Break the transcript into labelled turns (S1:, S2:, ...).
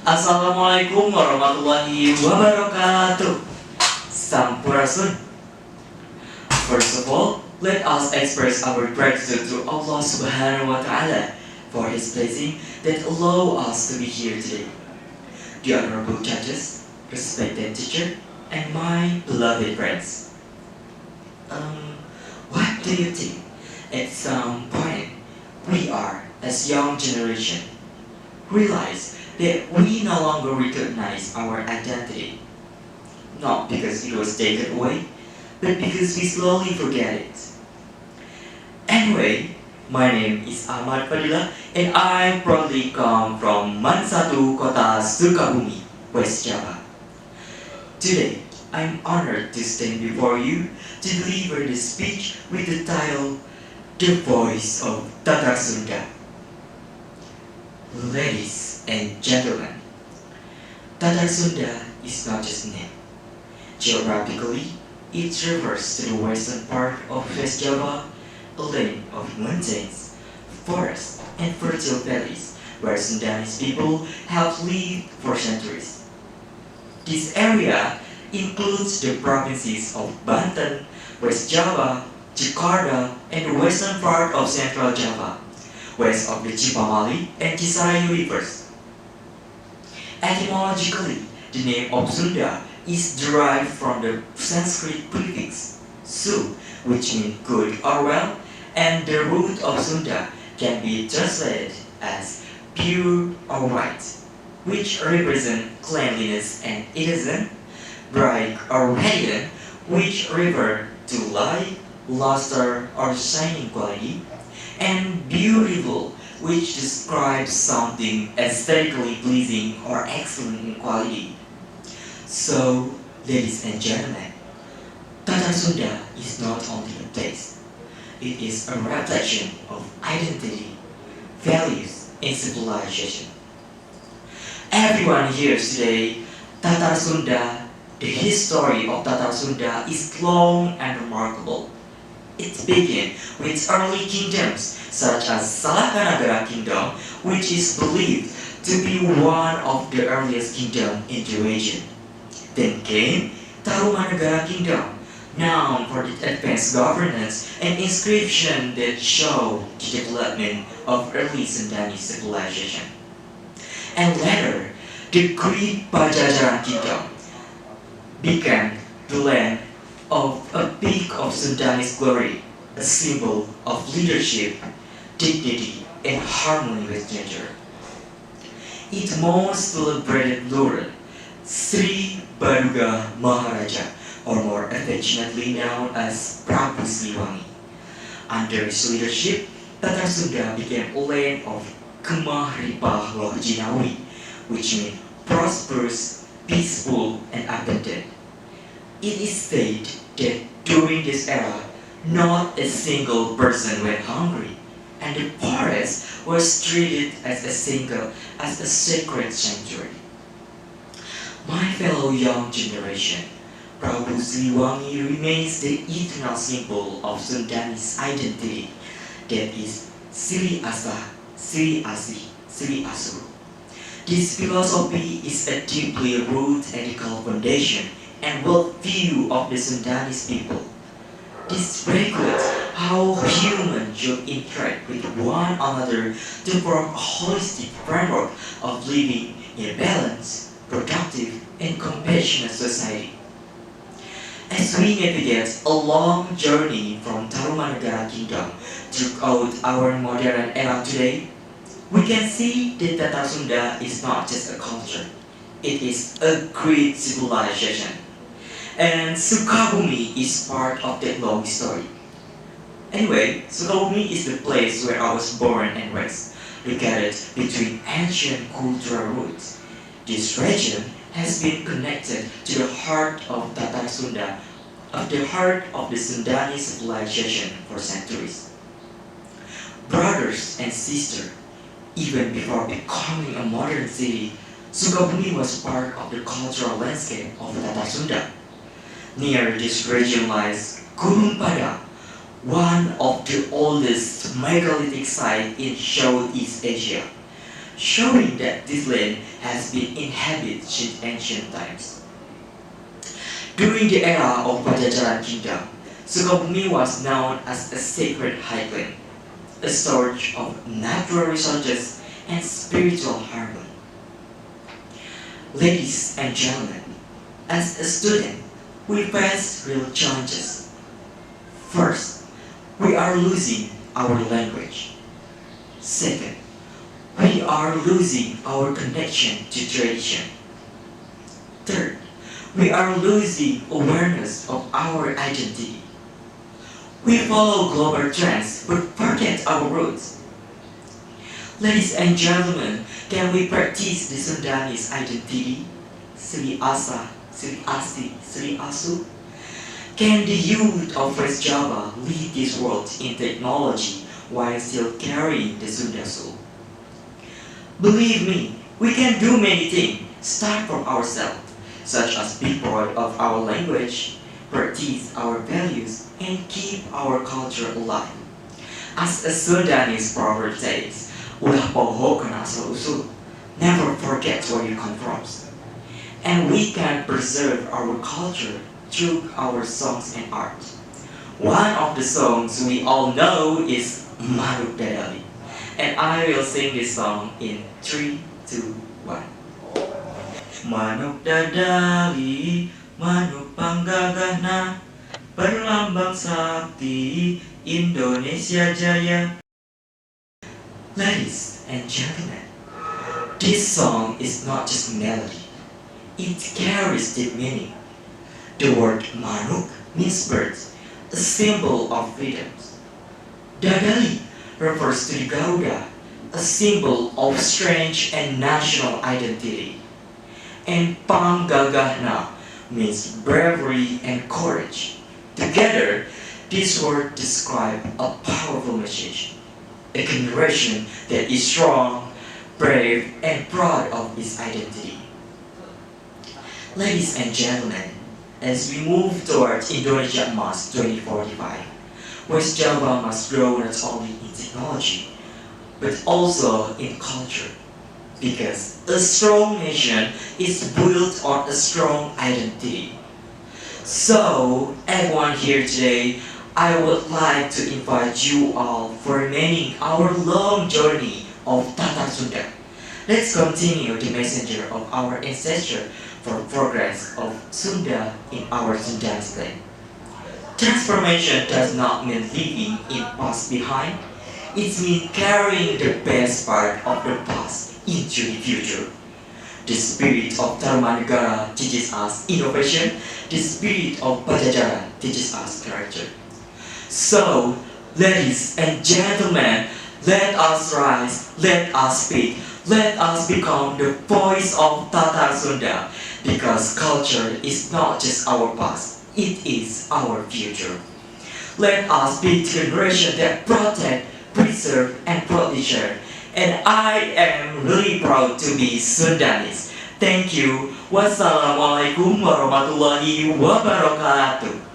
S1: Assalamualaikum warahmatullahi wabarakatuh. Sampurasun. First of all, let us express our gratitude to Allah Subhanahu wa Ta'ala for His blessing that allow us to be here today. The honorable judges, respected teacher, and my beloved friends. What do you think? At some point, we are, as young generation, realize that we no longer recognize our identity. Not because it was taken away, but because we slowly forget it. Anyway, my name is Ahmad Fadila and I proudly come from Mansatu, Kota Sukabumi, West Java. Today, I'm honored to stand before you to deliver this speech with the title, The Voice of Tatar Sunda. Ladies and gentlemen, Tatar Sunda is not just a name. Geographically, it refers to the western part of West Java, a land of mountains, forests, and fertile valleys where Sundanese people have lived for centuries. This area includes the provinces of Banten, West Java, Jakarta, and the western part of Central Java, west of the Cipamali and Kisarayu rivers. Etymologically, the name of Sunda is derived from the Sanskrit prefix su, which means good or well, and the root of Sunda can be translated as pure or white, which represent cleanliness and innocence, bright or radiant, which refer to light, luster, or shining quality, and beautiful, which describes something aesthetically pleasing or excellent in quality. So, ladies and gentlemen, Tatar Sunda is not only a place, it is a reflection of identity, values, and civilization. Everyone here today, Tatar Sunda, the history of Tatar Sunda is long and remarkable. It began with early kingdoms such as Salakanagara Kingdom, which is believed to be one of the earliest kingdoms in the region. Then came Tarumanagara Kingdom, known for its advanced governance and inscription that show the development of early Sundanese civilization. And later, the Great Pajajaran Kingdom became the land of a peak of Sundanese glory, a symbol of leadership, dignity, and harmony with nature. Its most celebrated ruler, Sri Baduga Maharaja, or more affectionately known as Prabu Siliwangi. Under his leadership, Tatar Sunda became a land of Kemah Ripah Loh Jinawi, which means prosperous, peaceful, and abundant. It is said that during this era, not a single person went hungry, and the forest was treated as a sacred sanctuary. My fellow young generation, Prabu Siliwangi remains the eternal symbol of Sundanese identity, that is Sri Asa, Sri Asi, Sri Asu. This philosophy is a deeply rooted ethical foundation and worldview of the Sundanese people. This regulates how humans should interact with one another to form a holistic framework of living in a balanced, productive, and compassionate society. As we navigate a long journey from Tarumanagara Kingdom throughout our modern era today, we can see that Tatar Sunda is not just a culture, it is a great civilization. And Sukabumi is part of that long story. Anyway, Sukabumi is the place where I was born and raised, located between ancient cultural roots. This region has been connected to the heart of Tatar Sunda, of the heart of the Sundanese civilization for centuries. Brothers and sisters, even before becoming a modern city, Sukabumi was part of the cultural landscape of Tatar Sunda. Near this region lies Gunung Padang, one of the oldest megalithic sites in Southeast Asia. showing that this land has been inhabited since ancient times. During the era of Pajajaran kingdom, Sukabumi was known as a sacred highland, a storage of natural resources and spiritual harmony. Ladies and gentlemen, as a student, we face real challenges. First, we are losing our language. Second, we are losing our connection to tradition. Third, we are losing awareness of our identity. We follow global trends but forget our roots. Ladies and gentlemen, can we practice the Sundanese identity? Sri Asa, Sri Asi, Sri Asu? Can the youth of West Java lead this world in technology while still carrying the Sunda soul? Believe me, we can do many things, start from ourselves, such as be proud of our language, practice our values, and keep our culture alive. As a Sundanese proverb says, ulah poho kena asal usul, never forget where you come from. And we can preserve our culture through our songs and art. One of the songs we all know is Manuk Dadali. And I will sing this song in 3, 2, 1. Manuk Dadali, Manuk Panggagahna, berlambang sakti Indonesia Jaya. Ladies and gentlemen, this song is not just melody, it carries deep meaning. The word Manuk means bird, a symbol of freedom. Dadali refers to the Garuda, a symbol of strength and national identity. And Panggagahna means bravery and courage. Together, these words describe a powerful message, a generation that is strong, brave, and proud of its identity. Ladies and gentlemen, as we move towards Indonesia Emas 2045, West Java must grow not only in technology, but also in culture. Because a strong nation is built on a strong identity. So, everyone here today, I would like to invite you all for remaining our long journey of Tatar Sunda. Let's continue the messenger of our ancestor for progress of Sunda in our Sundanese land. Transformation does not mean leaving in past behind. It means carrying the best part of the past into the future. The spirit of Tarumanegara teaches us innovation. The spirit of Pajajaran teaches us character. So, ladies and gentlemen, let us rise, let us speak, let us become the voice of Tatar Sunda, because culture is not just our past, it is our future. Let us be the generation that protect, preserve, and proudly share. And I am really proud to be Sundanese. Thank you. Wassalamualaikum warahmatullahi wabarakatuh.